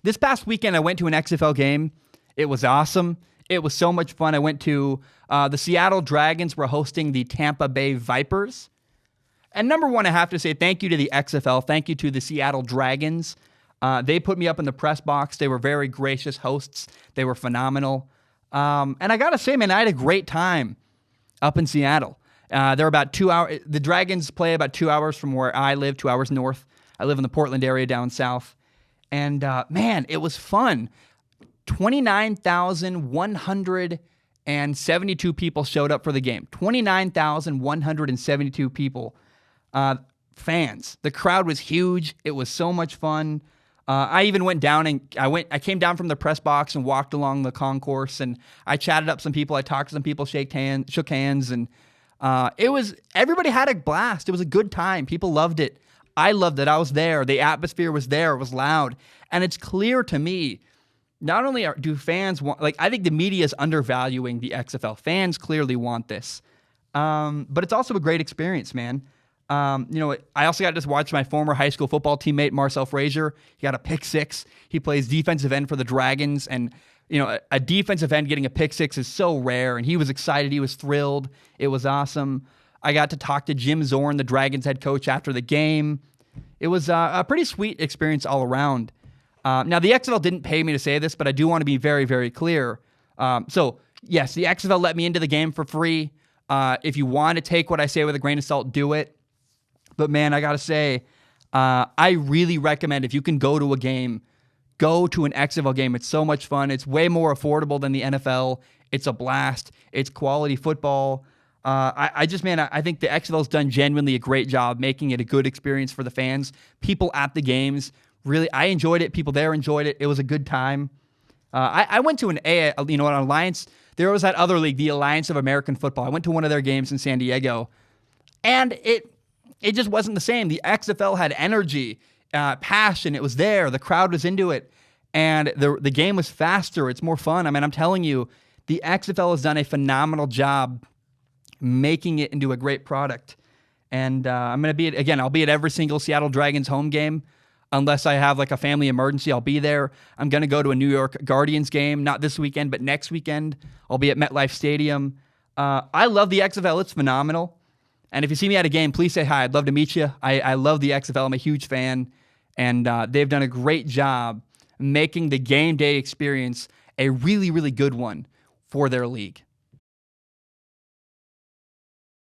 this past weekend, I went to an XFL game. It was awesome. It was so much fun. I went to the Seattle Dragons were hosting the Tampa Bay Vipers. And number one, I have to say thank you to the XFL. Thank you to the Seattle Dragons. They put me up in the press box. They were very gracious hosts. They were phenomenal. And I got to say, man, I had a great time up in Seattle. They're about 2 hours. The Dragons play about 2 hours from where I live, 2 hours north. I live in the Portland area down south. And man, it was fun. 29,172 people showed up for the game. 29,172 people. Fans. The crowd was huge. It was so much fun. I even went down and I came down from the press box and walked along the concourse, and I chatted up some people. I talked to some people, shook hands, and everybody had a blast. It was a good time. People loved it. I loved it. I was there. The atmosphere was there. It was loud. And it's clear to me, not only do fans want, I think the media is undervaluing the XFL. Fans clearly want this. But it's also a great experience, man. I also got to just watch my former high school football teammate, Marcel Frazier. He got a pick six. He plays defensive end for the Dragons. And, a defensive end getting a pick six is so rare. And he was excited. He was thrilled. It was awesome. I got to talk to Jim Zorn, the Dragons head coach, after the game. It was a pretty sweet experience all around. Now, the XFL didn't pay me to say this, but I do want to be very, very clear. So, yes, the XFL let me into the game for free. If you want to take what I say with a grain of salt, do it. But, man, I got to say, I really recommend if you can go to a game, go to an XFL game. It's so much fun. It's way more affordable than the NFL. It's a blast. It's quality football. I think the XFL's done genuinely a great job making it a good experience for the fans. People at the games, really, I enjoyed it. People there enjoyed it. It was a good time. I went to an Alliance. There was that other league, the Alliance of American Football. I went to one of their games in San Diego, and it just wasn't the same. The XFL had energy, passion. It was there. The crowd was into it, and the game was faster. It's more fun. I mean, I'm telling you, the XFL has done a phenomenal job making it into a great product. And I'm going to be I'll be at every single Seattle Dragons home game. Unless I have a family emergency, I'll be there. I'm going to go to a New York Guardians game, not this weekend, but next weekend. I'll be at MetLife Stadium. I love the XFL. It's phenomenal. And if you see me at a game, please say hi. I'd love to meet you. I love the XFL. I'm a huge fan. And they've done a great job making the game day experience a really, really good one for their league.